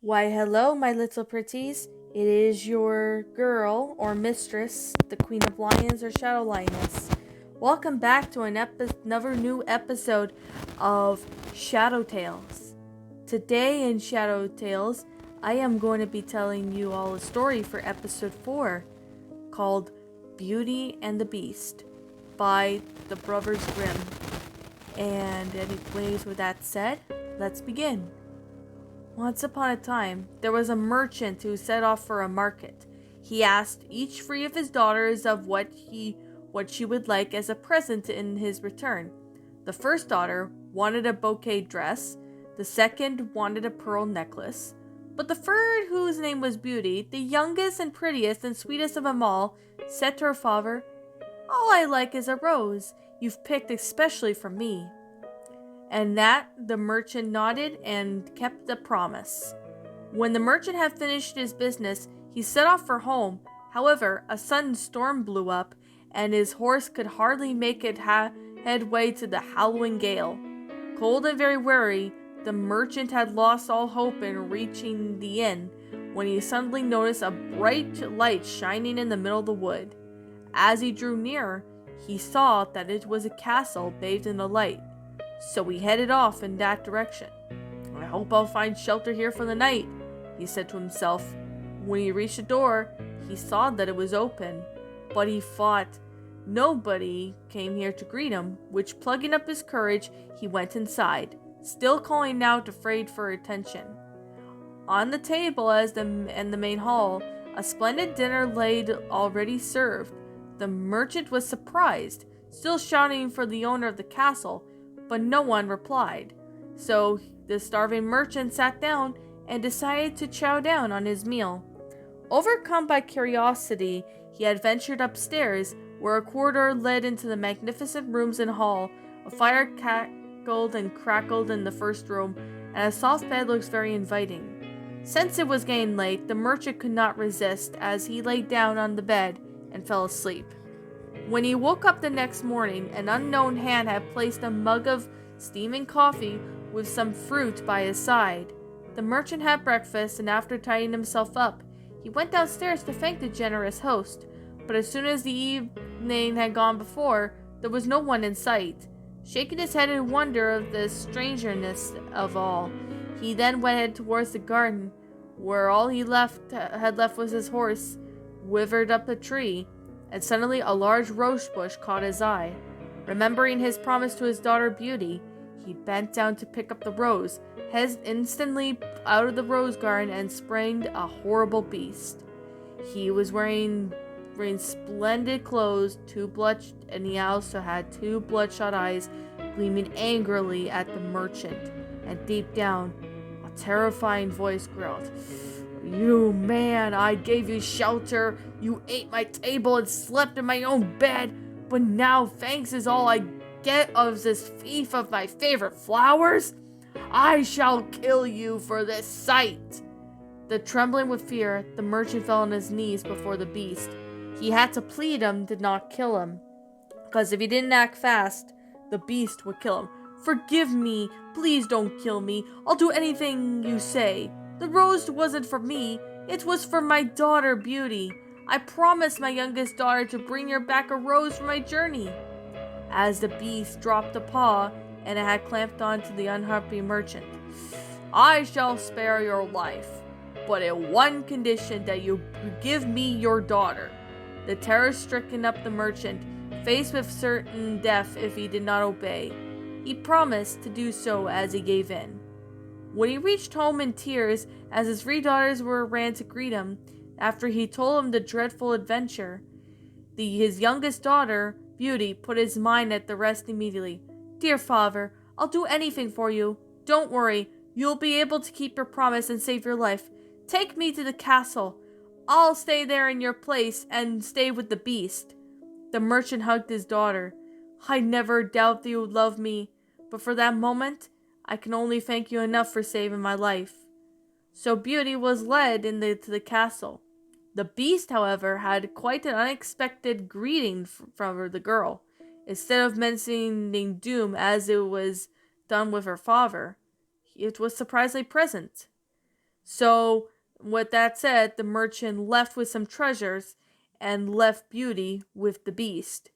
Why, hello, my little pretties. It is your girl or mistress, the Queen of Lions or Shadow Lioness. Welcome back to another new episode of Shadow Tales. Today in Shadow Tales, I am going to be telling you all a story for episode 4 called Beauty and the Beast by the Brothers Grimm. And anyways, with that said, let's begin. Once upon a time, there was a merchant who set off for a market. He asked each free of his daughters of what she would like as a present in his return. The first daughter wanted a bouquet dress, the second wanted a pearl necklace, but the third, whose name was Beauty, the youngest and prettiest and sweetest of them all, said to her father, "All I like is a rose you've picked especially for me." And that the merchant nodded and kept the promise. When the merchant had finished his business, he set off for home. However, a sudden storm blew up, and his horse could hardly make it headway to the howling gale. Cold and very weary, the merchant had lost all hope in reaching the inn, when he suddenly noticed a bright light shining in the middle of the wood. As he drew nearer, he saw that it was a castle bathed in the light. So he headed off in that direction. "I hope I'll find shelter here for the night," he said to himself. When he reached the door, he saw that it was open, but he thought nobody came here to greet him, which, plugging up his courage, he went inside, still calling out, afraid for attention. On the table in the main hall, a splendid dinner laid already served. The merchant was surprised, still shouting for the owner of the castle, but no one replied. So the starving merchant sat down and decided to chow down on his meal. Overcome by curiosity, he had ventured upstairs, where a corridor led into the magnificent rooms and hall. A fire cackled and crackled in the first room, and a soft bed looked very inviting. Since it was getting late, the merchant could not resist, as he lay down on the bed and fell asleep. When he woke up the next morning, an unknown hand had placed a mug of steaming coffee with some fruit by his side. The merchant had breakfast, and after tidying himself up, he went downstairs to thank the generous host. But as soon as the evening had gone before, there was no one in sight. Shaking his head in wonder of the strangeness of all, he then went towards the garden, where all he had left was his horse, withered up a tree. And suddenly a large rose bush caught his eye. Remembering his promise to his daughter Beauty, he bent down to pick up the rose, instantly out of the rose garden and sprang a horrible beast. He was wearing splendid clothes, and he also had two bloodshot eyes gleaming angrily at the merchant, and deep down, a terrifying voice growled, "You man, I gave you shelter, you ate my table and slept in my own bed, but now thanks is all I get of this thief of my favorite flowers? I shall kill you for this sight." Trembling with fear, the merchant fell on his knees before the beast. He had to plead him to not kill him, because if he didn't act fast, the beast would kill him. "Forgive me, please don't kill me, I'll do anything you say. The rose wasn't for me, it was for my daughter Beauty. I promised my youngest daughter to bring her back a rose for my journey." As the beast dropped a paw, and it had clamped onto the unhappy merchant, "I shall spare your life, but in one condition, that you give me your daughter." The terror stricken up the merchant, faced with certain death if he did not obey. He promised to do so as he gave in. When he reached home in tears, as his three daughters ran to greet him, after he told them the dreadful adventure, his youngest daughter, Beauty, put his mind at the rest immediately. "Dear father, I'll do anything for you. Don't worry, you'll be able to keep your promise and save your life. Take me to the castle. I'll stay there in your place and stay with the beast." The merchant hugged his daughter. "I never doubted you would love me, but for that moment, I can only thank you enough for saving my life." So Beauty was led to the castle. The beast, however, had quite an unexpected greeting from the girl. Instead of mentioning doom as it was done with her father, it was surprisingly present. So, with that said, the merchant left with some treasures and left Beauty with the beast.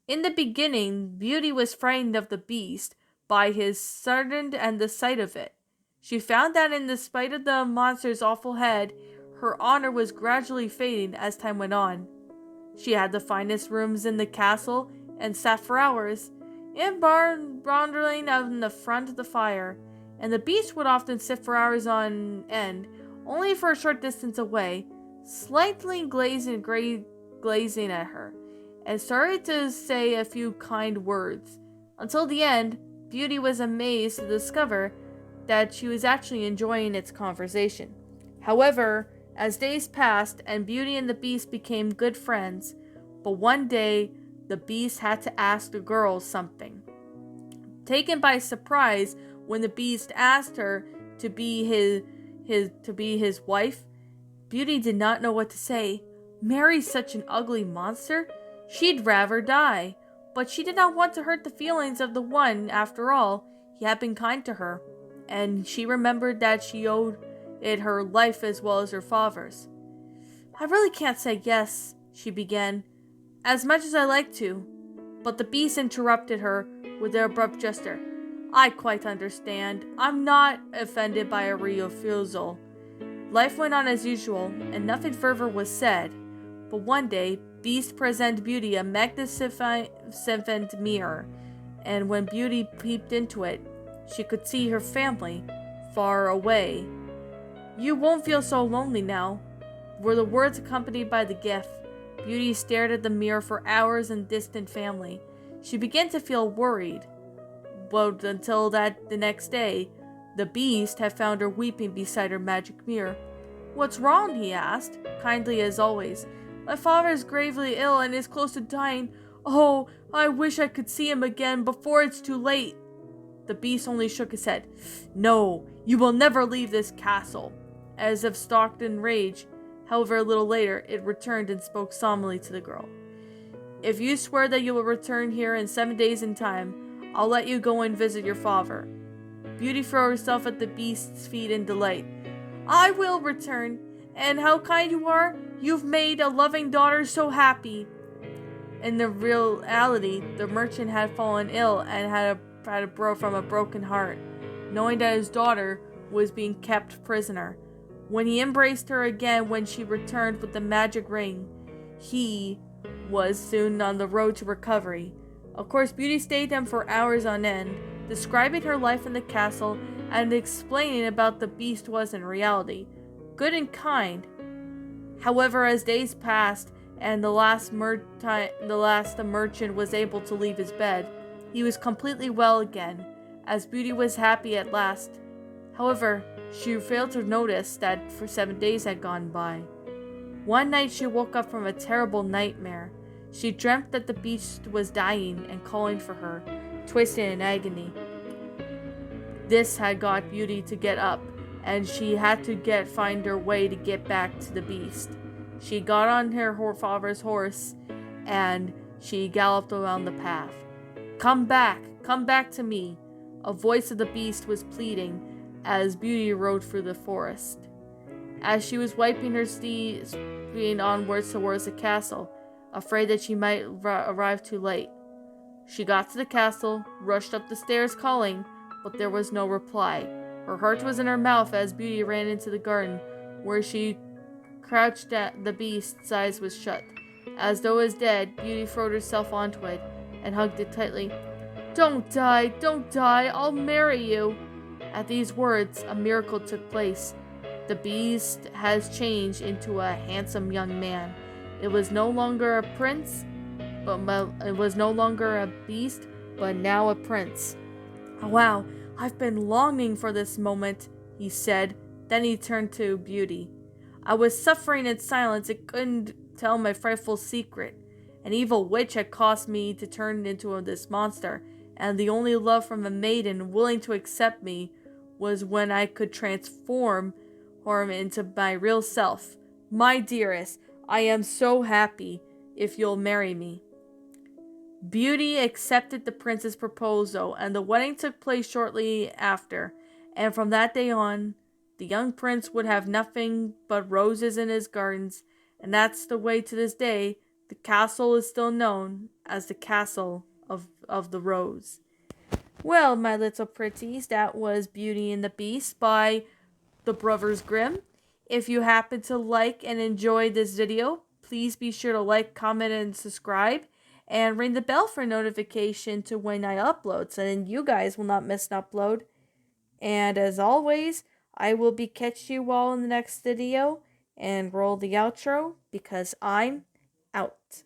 In the beginning, Beauty was frightened of the beast by his sudden and the sight of it. She found that in spite of the monster's awful head, her honor was gradually fading as time went on. She had the finest rooms in the castle and sat for hours in barndling out in the front of the fire, and the beast would often sit for hours on end, only for a short distance away, slightly glazing at her, and started to say a few kind words. Until the end, Beauty was amazed to discover that she was actually enjoying its conversation. However, as days passed and Beauty and the Beast became good friends, but one day the Beast had to ask the girl something. Taken by surprise when the Beast asked her to be his wife, Beauty did not know what to say. Marry such an ugly monster? She'd rather die. But she did not want to hurt the feelings of the one, after all, he had been kind to her, and she remembered that she owed it her life as well as her father's. I really can't say yes, she began, as much as I like to. But the beast interrupted her with an abrupt gesture. I quite understand. I'm not offended by a refusal. Life went on as usual, and nothing further was said. But one day, Beast presented Beauty a magnificent mirror, and when Beauty peeped into it, she could see her family far away. You won't feel so lonely now, were the words accompanied by the gift. Beauty stared at the mirror for hours and distant family. She began to feel worried, but until the next day, the Beast had found her weeping beside her magic mirror. What's wrong? He asked, kindly as always. My father is gravely ill and is close to dying. Oh, I wish I could see him again before it's too late. The Beast only shook his head. No, you will never leave this castle. As if stalked in rage. However, a little later, it returned and spoke solemnly to the girl. If you swear that you will return here in 7 days in time, I'll let you go and visit your father. Beauty threw herself at the Beast's feet in delight. I will return, and how kind you are. You've made a loving daughter so happy. In the reality, the merchant had fallen ill and had from a broken heart, knowing that his daughter was being kept prisoner. When he embraced her again when she returned with the magic ring, he was soon on the road to recovery. Of course, Beauty stayed them for hours on end, describing her life in the castle and explaining about the Beast was in reality good and kind. However, as days passed and the merchant was able to leave his bed, he was completely well again, as Beauty was happy at last. However, she failed to notice that 7 days had gone by. One night she woke up from a terrible nightmare. She dreamt that the Beast was dying and calling for her, twisted in agony. This had got Beauty to get up, and she had to find her way to get back to the Beast. She got on her father's horse, and she galloped around the path. Come back to me, a voice of the Beast was pleading as Beauty rode through the forest. As she was wiping her steed, speeding onwards towards the castle, afraid that she might arrive too late. She got to the castle, rushed up the stairs calling, but there was no reply. Her heart was in her mouth as Beauty ran into the garden, where she crouched at the Beast's eyes was shut. As though it was dead, Beauty threw herself onto it and hugged it tightly. Don't die, I'll marry you. At these words, a miracle took place. The Beast has changed into a handsome young man. It was no longer a prince, it was no longer a beast, but now a prince. Wow, I've been longing for this moment, he said. Then he turned to Beauty. I was suffering in silence and couldn't tell my frightful secret. An evil witch had caused me to turn into this monster, and the only love from a maiden willing to accept me was when I could transform her into my real self. My dearest, I am so happy if you'll marry me. Beauty accepted the prince's proposal, and the wedding took place shortly after, and from that day on, the young prince would have nothing but roses in his gardens, and that's the way to this day. The castle is still known as the Castle of the Rose. Well, my little pretties, that was Beauty and the Beast by the Brothers Grimm. If you happen to like and enjoy this video, please be sure to like, comment, and subscribe. And ring the bell for notification to when I upload, so then you guys will not miss an upload. And as always, I will be catching you all in the next video. And roll the outro, because I'm out.